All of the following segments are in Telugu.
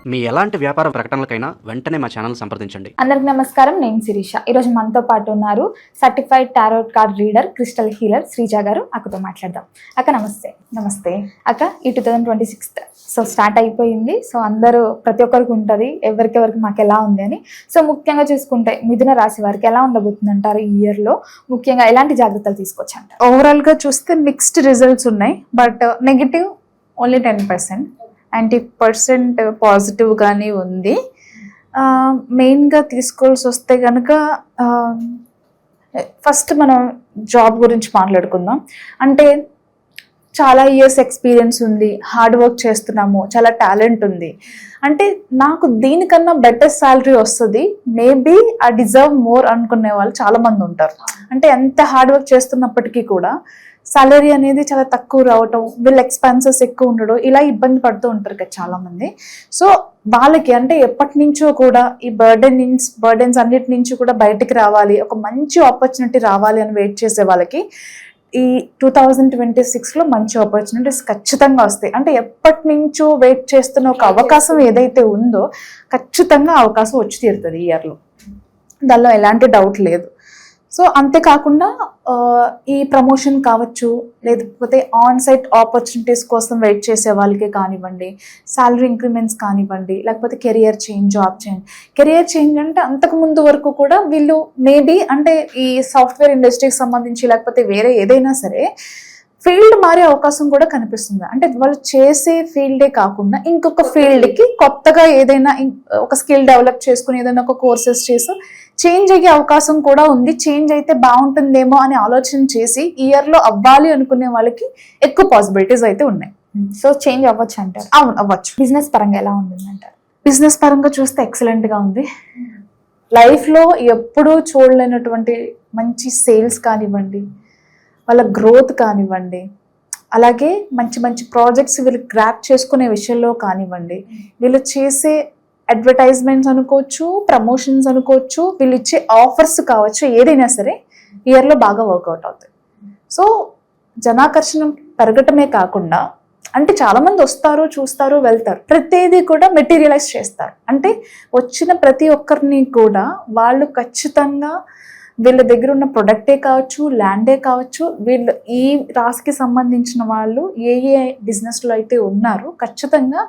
మీ ఎలాంటి వ్యాపార ప్రకటనలకైనా వెంటనే మా ఛానల్ సంప్రదించండి. అందరికి నమస్కారం, నేను శిరీష. ఈరోజు మనతో పాటు ఉన్నారు certified tarot card reader, crystal healer Sreeja గారు. అక్కతో మాట్లాడదాం. అక్క నమస్తే. నమస్తే అక్క, ఈ 2026 సో స్టార్ట్ అయిపోయింది. సో అందరూ ప్రతి ఒక్కరికి ఉంటుంది ఎవరికెవరికి మాకు ఎలా ఉంది అని. సో ముఖ్యంగా చూసుకుంటే మిథున రాశి వారికి ఎలా ఉండబోతుంది అంటారు? ఈ ఇయర్లో ముఖ్యంగా ఎలాంటి జాగ్రత్తలు తీసుకోవచ్చు అంటారు? ఓవరాల్గా చూస్తే మిక్స్డ్ రిజల్ట్స్ ఉన్నాయి, బట్ నెగిటివ్ ఓన్లీ 10%, 90% పాజిటివ్గానే ఉంది. మెయిన్గా తీసుకోవాల్సి వస్తే కనుక ఫస్ట్ మనం జాబ్ గురించి మాట్లాడుకుందాం. అంటే చాలా ఇయర్స్ ఎక్స్పీరియన్స్ ఉంది, హార్డ్ వర్క్ చేస్తున్నాము, చాలా టాలెంట్ ఉంది, అంటే నాకు దీనికన్నా బెటర్ శాలరీ వస్తుంది, మేబీ ఐ డిజర్వ్ మోర్ అనుకునే వాళ్ళు చాలా మంది ఉంటారు. అంటే ఎంత హార్డ్ వర్క్ చేస్తున్నప్పటికీ కూడా సాలరీ అనేది చాలా తక్కువ రావటం, వీళ్ళ ఎక్స్పెన్సెస్ ఎక్కువ ఉండడం, ఇలా ఇబ్బంది పడుతూ ఉంటారు కదా చాలా మంది. సో వాళ్ళకి అంటే ఎప్పటి నుంచో కూడా ఈ బర్డెన్స్ అన్నిటి నుంచి కూడా బయటికి రావాలి, ఒక మంచి ఆపర్చునిటీ రావాలి అని వెయిట్ చేసే వాళ్ళకి ఈ 2026లో మంచి ఆపర్చునిటీస్ ఖచ్చితంగా వస్తాయి. అంటే ఎప్పటి నుంచో వెయిట్ చేస్తున్న ఒక అవకాశం ఏదైతే ఉందో ఖచ్చితంగా అవకాశం వచ్చి తీరుతుంది ఈ ఇయర్లో, దానిలో ఎలాంటి డౌట్ లేదు. సో అంతేకాకుండా ఈ ప్రమోషన్ కావచ్చు, లేకపోతే ఆన్ సైట్ ఆపర్చునిటీస్ కోసం వెయిట్ చేసే వాళ్ళకి కానివ్వండి, శాలరీ ఇంక్రిమెంట్స్ కానివ్వండి, లేకపోతే career change, job change. Career change అంటే అంతకు ముందు వరకు కూడా వీళ్ళు మేబీ అంటే ఈ సాఫ్ట్వేర్ ఇండస్ట్రీకి సంబంధించి లేకపోతే వేరే ఏదైనా సరే ఫీల్డ్ మారే అవకాశం కూడా కనిపిస్తుంది. అంటే వాళ్ళు చేసే ఫీల్డే కాకుండా ఇంకొక ఫీల్డ్కి కొత్తగా ఏదైనా ఒక స్కిల్ డెవలప్ చేసుకుని ఏదైనా ఒక కోర్సెస్ చేసి చేంజ్ అయ్యే అవకాశం కూడా ఉంది. చేంజ్ అయితే బాగుంటుందేమో అని ఆలోచన చేసి ఇయర్లో అవ్వాలి అనుకునే వాళ్ళకి ఎక్కువ పాసిబిలిటీస్ అయితే ఉన్నాయి. సో చేంజ్ అవ్వచ్చు అంటారు? అవును, అవ్వచ్చు. బిజినెస్ పరంగా ఎలా ఉంటుంది అంటారు? బిజినెస్ పరంగా చూస్తే ఎక్సలెంట్గా ఉంది. లైఫ్లో ఎప్పుడూ చూడలేనటువంటి మంచి సేల్స్ కానివ్వండి, వాళ్ళ గ్రోత్ కానివ్వండి, అలాగే మంచి మంచి ప్రాజెక్ట్స్ వీళ్ళు గ్రాప్ చేసుకునే విషయంలో కానివ్వండి, వీళ్ళు చేసే అడ్వర్టైజ్మెంట్స్ అనుకోవచ్చు, ప్రమోషన్స్ అనుకోవచ్చు, వీళ్ళు ఇచ్చే ఆఫర్స్ కావచ్చు, ఏదైనా సరే ఇయర్లో బాగా వర్కౌట్ అవుతాయి. సో జనాకర్షణ పెరగటమే కాకుండా అంటే చాలామంది వస్తారు, చూస్తారు, వెళ్తారు, ప్రతిదీ కూడా మెటీరియలైజ్ చేస్తారు. అంటే వచ్చిన ప్రతి ఒక్కరిని కూడా వాళ్ళు ఖచ్చితంగా వీళ్ళ దగ్గర ఉన్న ప్రొడక్టే కావచ్చు, ల్యాండే కావచ్చు, వీళ్ళు ఈ రాశికి సంబంధించిన వాళ్ళు ఏ బిజినెస్లో అయితే ఉన్నారో ఖచ్చితంగా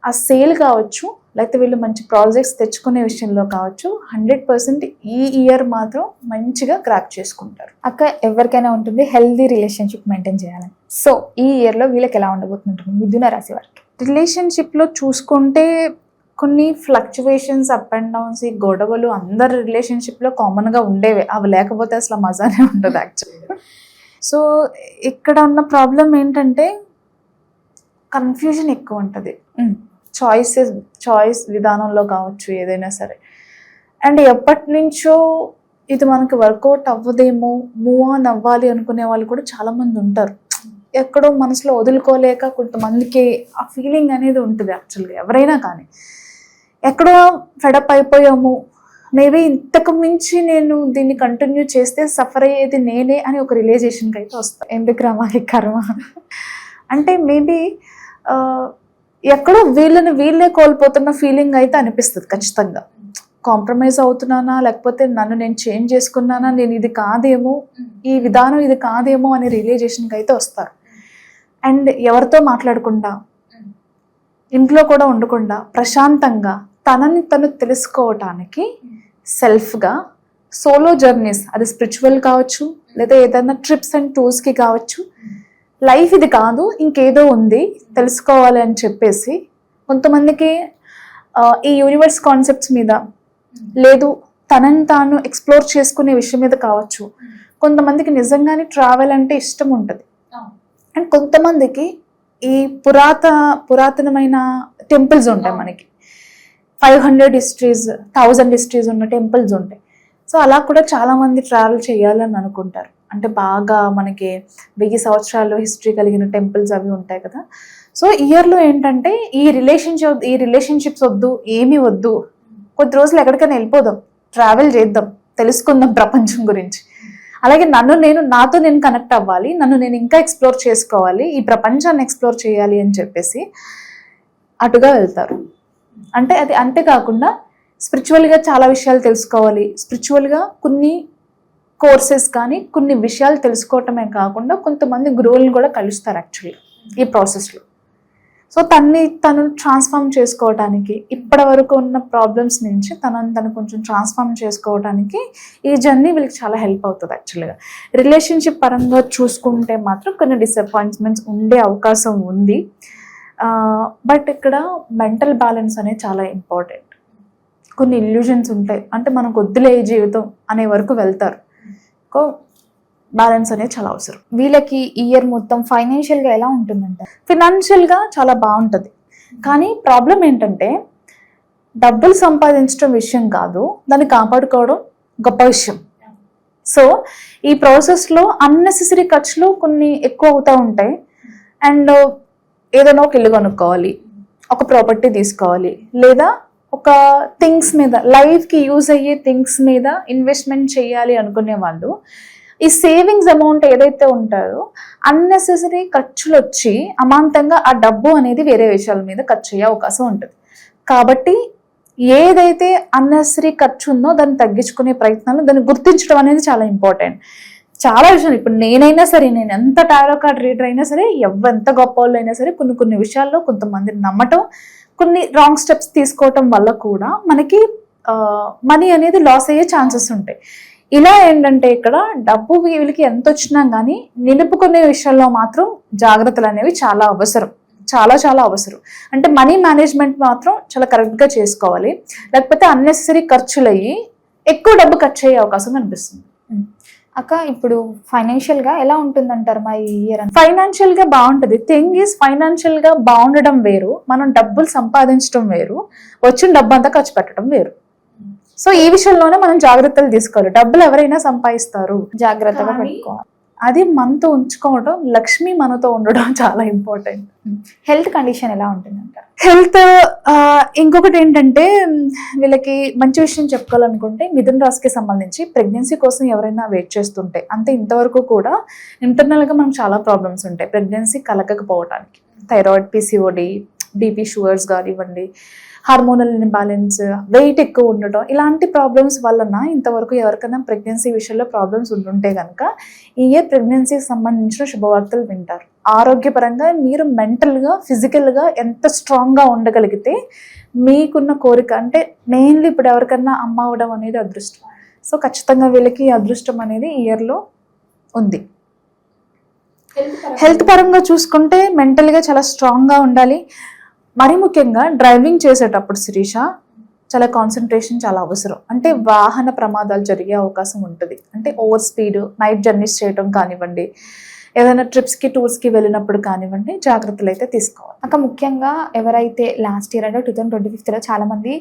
ఆ సేల్ కావచ్చు, లేకపోతే వీళ్ళు మంచి ప్రాజెక్ట్స్ తెచ్చుకునే విషయంలో కావచ్చు 100% ఈ ఇయర్ మాత్రం మంచిగా క్రాక్ చేసుకుంటారు. అక్క, ఎవరికైనా ఉంటుంది హెల్దీ రిలేషన్షిప్ మెయింటైన్ చేయాలని. సో ఈ ఇయర్లో వీళ్ళకి ఎలా ఉండబోతుంటుంది మిథున రాశి వారికి? రిలేషన్షిప్లో చూసుకుంటే కొన్ని ఫ్లక్చువేషన్స్, అప్ అండ్ డౌన్స్, ఈ గొడవలు అందరి రిలేషన్షిప్లో కామన్గా ఉండేవే, అవి లేకపోతే అసలు మజానే ఉండదు యాక్చువల్గా. సో ఇక్కడ ఉన్న ప్రాబ్లం ఏంటంటే కన్ఫ్యూజన్ ఎక్కువ ఉంటుంది చాయిస్ విధానంలో కావచ్చు, ఏదైనా సరే. అండ్ ఎప్పటి నుంచో ఇది మనకి వర్కౌట్ అవ్వదేమో, మూవ్ ఆన్ అవ్వాలి అనుకునే వాళ్ళు కూడా చాలామంది ఉంటారు. ఎక్కడో మనసులో వదులుకోలేక కొంతమందికి ఆ ఫీలింగ్ అనేది ఉంటుంది యాక్చువల్గా, ఎవరైనా కానీ. ఎక్కడో ఫెడప్ అయిపోయాము, మేబీ ఇంతకు మించి నేను దీన్ని కంటిన్యూ చేస్తే సఫర్ అయ్యేది నేనే అని ఒక రియలైజేషన్కి అయితే వస్తాను. ఎందుకు రామాలి కర్మ అంటే మేబీ ఎక్కడో వీళ్ళే కోల్పోతున్న ఫీలింగ్ అయితే అనిపిస్తుంది ఖచ్చితంగా. కాంప్రమైజ్ అవుతున్నానా, లేకపోతే నన్ను నేను చేంజ్ చేసుకున్నానా, నేను ఇది కాదేమో, ఈ విధానం ఇది కాదేమో అనే రియలైజేషన్కి అయితే వస్తారు. అండ్ ఎవరితో మాట్లాడకుండా, ఇంట్లో కూడా ఉండకుండా ప్రశాంతంగా తనని తను తెలుసుకోవటానికి సెల్ఫ్గా సోలో జర్నీస్, అది స్పిరిచువల్ కావచ్చు, లేదా ఏదైనా ట్రిప్స్ అండ్ టూర్స్కి కావచ్చు, లైఫ్ ఇది కాదు ఇంకేదో ఉంది తెలుసుకోవాలి అని చెప్పేసి కొంతమందికి ఈ యూనివర్స్ కాన్సెప్ట్స్ మీద, లేదు తనని తాను ఎక్స్ప్లోర్ చేసుకునే విషయం మీద కావచ్చు. కొంతమందికి నిజంగానే ట్రావెల్ అంటే ఇష్టం ఉంటుంది. అండ్ కొంతమందికి ఈ పురాతనమైన టెంపుల్స్ ఉంటాయి, మనకి 500 హిస్టరీస్ 1000 హిస్టరీస్ ఉన్న టెంపుల్స్ ఉంటాయి. సో అలా కూడా చాలామంది ట్రావెల్ చేయాలని అనుకుంటారు. అంటే బాగా మనకి 1000 సంవత్సరాలు హిస్టరీ కలిగిన టెంపుల్స్ అవి ఉంటాయి కదా. సో ఇయర్లో ఏంటంటే ఈ రిలేషన్షిప్స్ వద్దు, ఏమీ వద్దు, కొద్ది రోజులు ఎక్కడికైనా వెళ్ళిపోదాం, ట్రావెల్ చేద్దాం, తెలుసుకుందాం ప్రపంచం గురించి. అలాగే నాతో నేను కనెక్ట్ అవ్వాలి, నన్ను నేను ఇంకా ఎక్స్ప్లోర్ చేసుకోవాలి, ఈ ప్రపంచాన్ని ఎక్స్ప్లోర్ చేయాలి అని చెప్పేసి అటుగా వెళ్తారు. అంటే అది అంతేకాకుండా స్పిరిచువల్గా చాలా విషయాలు తెలుసుకోవాలి. స్పిరిచువల్గా కొన్ని కోర్సెస్ కానీ కొన్ని విషయాలు తెలుసుకోవటమే కాకుండా కొంతమంది గురువులను కూడా కలుస్తారు యాక్చువల్లీ ఈ ప్రాసెస్లో. సో తను ట్రాన్స్ఫార్మ్ చేసుకోవడానికి, ఇప్పటి వరకు ఉన్న ప్రాబ్లమ్స్ నుంచి తను కొంచెం ట్రాన్స్ఫార్మ్ చేసుకోవడానికి ఈ జర్నీ వీళ్ళకి చాలా హెల్ప్ అవుతుంది యాక్చువల్గా. రిలేషన్షిప్ పరంగా చూసుకుంటే మాత్రం కొన్ని డిసప్పాయింట్మెంట్స్ ఉండే అవకాశం ఉంది. బట్ ఇక్కడ మెంటల్ బ్యాలెన్స్ అనేది చాలా ఇంపార్టెంట్. కొన్ని ఇల్యూజన్స్ ఉంటాయి, అంటే మనకు వద్దులే జీవితం అనే వరకు వెళ్తారు. బ్యాలెన్స్ అనేది చాలా అవసరం. వీళ్ళకి ఈ ఇయర్ మొత్తం ఫైనాన్షియల్గా ఎలా ఉంటుందంట? ఫినాన్షియల్గా చాలా బాగుంటుంది, కానీ ప్రాబ్లం ఏంటంటే డబ్బులు సంపాదించడం విషయం కాదు, దాన్ని కాపాడుకోవడం గొప్ప విషయం. సో ఈ ప్రాసెస్లో అన్నెసెసరీ ఖర్చులు కొన్ని ఎక్కువ అవుతూ ఉంటాయి. అండ్ ఏదైనా ఒక ఇల్లు కొనుక్కోవాలి, ఒక ప్రాపర్టీ తీసుకోవాలి, లేదా ఒక థింగ్స్ మీద, లైఫ్కి యూజ్ అయ్యే థింగ్స్ మీద ఇన్వెస్ట్మెంట్ చేయాలి అనుకునే వాళ్ళు ఈ సేవింగ్స్ అమౌంట్ ఏదైతే ఉంటారో అన్నెసెసరీ ఖర్చులు వచ్చి అమాంతంగా ఆ డబ్బు అనేది వేరే విషయాల మీద ఖర్చు అయ్యే అవకాశం ఉంటుంది. కాబట్టి ఏదైతే అన్నెసరీ ఖర్చు ఉందో దాన్ని తగ్గించుకునే ప్రయత్నాలు, దాన్ని గుర్తించడం అనేది చాలా ఇంపార్టెంట్. చాలా విషయాలు ఇప్పుడు నేనైనా సరే, నేను ఎంత టారో కార్డ్ రీడర్ అయినా సరే, ఎంత గొప్ప వాళ్ళు అయినా సరే, కొన్ని విషయాల్లో కొంతమందిని నమ్మటం, కొన్ని రాంగ్ స్టెప్స్ తీసుకోవటం వల్ల కూడా మనకి మనీ అనేది లాస్ అయ్యే ఛాన్సెస్ ఉంటాయి. ఇలా ఏంటంటే ఇక్కడ డబ్బు వీళ్ళకి ఎంత వచ్చినా కానీ నిలుపుకునే విషయంలో మాత్రం జాగ్రత్తలు అనేవి చాలా అవసరం, చాలా చాలా అవసరం. అంటే మనీ మేనేజ్మెంట్ మాత్రం చాలా కరెక్ట్గా చేసుకోవాలి, లేకపోతే అన్నెసెసరీ ఖర్చులు అయ్యి ఎక్కువ డబ్బు ఖర్చు అయ్యే అవకాశం కనిపిస్తుంది. అక్క ఇప్పుడు ఫైనాన్షియల్గా ఎలా ఉంటుందంటారు మా ఈ ఇయర్? ఫైనాన్షియల్గా బాగుంటుంది. థింగ్ ఈజ్ ఫైనాన్షియల్గా బాగుండడం వేరు, మనం డబ్బులు సంపాదించడం వేరు, వచ్చిన డబ్బు అంతా ఖర్చు పెట్టడం వేరు. సో ఈ విషయంలోనే మనం జాగ్రత్తలు తీసుకోవాలి. డబ్బులు ఎవరైనా సంపాదిస్తారు, జాగ్రత్తగా పెట్టుకోవాలి. అది మనతో ఉంచుకోవడం, లక్ష్మి మనతో ఉండడం చాలా ఇంపార్టెంట్. హెల్త్ కండిషన్ ఎలా ఉంటుందంటారు? హెల్త్ ఇంకొకటి ఏంటంటే వీళ్ళకి మంచి విషయం చెప్పుకోవాలనుకుంటే మిథున రాశికి సంబంధించి ప్రెగ్నెన్సీ కోసం ఎవరైనా వెయిట్ చేస్తుంటే, అంటే ఇంతవరకు కూడా ఇంటర్నల్గా మనకు చాలా ప్రాబ్లమ్స్ ఉంటాయి ప్రెగ్నెన్సీ కలగకపోవడానికి. థైరాయిడ్, పిసిఓడి, బీపీ, షుగర్స్ కానివ్వండి, హార్మోనల్ ఇంబ్యాలెన్స్, వెయిట్ ఎక్కువ ఉండటం, ఇలాంటి ప్రాబ్లమ్స్ వలన ఇంతవరకు ఎవరికైనా ప్రెగ్నెన్సీ విషయంలో ప్రాబ్లమ్స్ ఉంటుంటే కనుక ఈ ఇయర్ ప్రెగ్నెన్సీకి సంబంధించిన శుభవార్తలు వింటారు. ఆరోగ్యపరంగా మీరు మెంటల్గా, ఫిజికల్గా ఎంత స్ట్రాంగ్గా ఉండగలిగితే మీకున్న కోరిక, అంటే మెయిన్లీ ఇప్పుడు ఎవరికన్నా అమ్మ అవడం అనేది అదృష్టం. సో ఖచ్చితంగా వీళ్ళకి అదృష్టం అనేది ఈ ఇయర్లో ఉంది. హెల్త్ పరంగా చూసుకుంటే మెంటల్గా చాలా స్ట్రాంగ్గా ఉండాలి. మరీ ముఖ్యంగా డ్రైవింగ్ చేసేటప్పుడు శిరీష చాలా కాన్సన్ట్రేషన్ చాలా అవసరం. అంటే వాహన ప్రమాదాలు జరిగే అవకాశం ఉంటుంది. అంటే ఓవర్ స్పీడ్, నైట్ జర్నీస్ చేయడం కానివ్వండి, ఏదైనా ట్రిప్స్కి, టూర్స్కి వెళ్ళినప్పుడు కానివ్వండి, జాగ్రత్తలు అయితే తీసుకోవాలి. అక్క ముఖ్యంగా ఎవరైతే లాస్ట్ ఇయర్ అంటే 2025లో చాలా మంది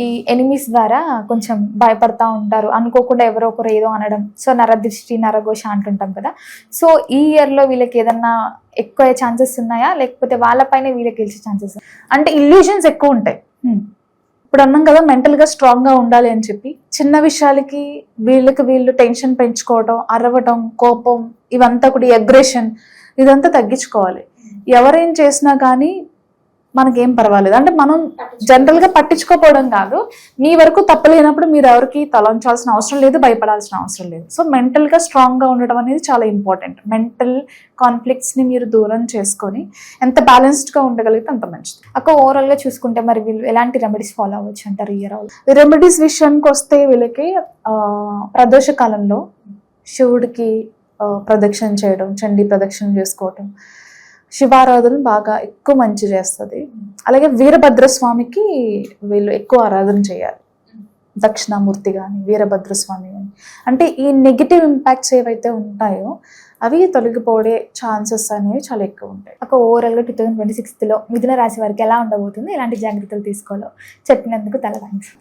ఈ ఎనిమీస్ ద్వారా కొంచెం భయపడతా ఉంటారు, అనుకోకుండా ఎవరో ఒకరు ఏదో అనడం, సో నరదృష్టి, నరఘోష అంటుంటాం కదా. సో ఈ ఇయర్లో వీళ్ళకి ఏదన్నా ఎక్కువ ఛాన్సెస్ ఉన్నాయా, లేకపోతే వాళ్ళపైన వీళ్ళకి గెలిచే ఛాన్సెస్? అంటే ఇల్యూషన్స్ ఎక్కువ ఉంటాయి. ఇప్పుడు అన్నాం కదా మెంటల్గా స్ట్రాంగ్గా ఉండాలి అని చెప్పి, చిన్న విషయాలకి వీళ్ళు టెన్షన్ పెంచుకోవడం, అరవడం, కోపం, ఇవంతా కూడా అగ్రెషన్, ఇదంతా తగ్గించుకోవాలి. ఎవరేం చేసినా కానీ మనకేం పర్వాలేదు. అంటే మనం జనరల్గా పట్టించుకోపోవడం కాదు, మీ వరకు తప్పలేనప్పుడు మీరు ఎవరికి తలంచాల్సిన అవసరం లేదు, భయపడాల్సిన అవసరం లేదు. సో మెంటల్గా స్ట్రాంగ్గా ఉండడం అనేది చాలా ఇంపార్టెంట్. మెంటల్ కాన్ఫ్లిక్ట్స్ని మీరు దూరం చేసుకొని ఎంత బ్యాలెన్స్డ్గా ఉండగలిగితే అంత మంచిది. అక్క ఓవరాల్గా చూసుకుంటే మరి వీళ్ళు ఎలాంటి రెమెడీస్ ఫాలో అవ్వచ్చు అంటారు ఇయర్? రెమెడీస్ విషయానికి వస్తే వీళ్ళకి ప్రదోష కాలంలో శివుడికి ప్రదక్షిణ చేయడం, చండీ ప్రదక్షిణ చేసుకోవటం, శివారాధన బాగా ఎక్కువ మంచి చేస్తుంది. అలాగే వీరభద్రస్వామికి వీళ్ళు ఎక్కువ ఆరాధన చేయాలి. దక్షిణామూర్తి కానీ, వీరభద్రస్వామి కానీ, అంటే ఈ నెగిటివ్ ఇంపాక్ట్స్ ఏవైతే ఉంటాయో అవి తొలగిపోయే ఛాన్సెస్ అనేవి చాలా ఎక్కువ ఉంటాయి. ఒక ఓవరాల్గా 2026లో మిథున రాశి వారికి ఎలా ఉండబోతుంది, ఎలాంటి జాగ్రత్తలు తీసుకోవాలో చెప్పినందుకు చాలా థ్యాంక్స్.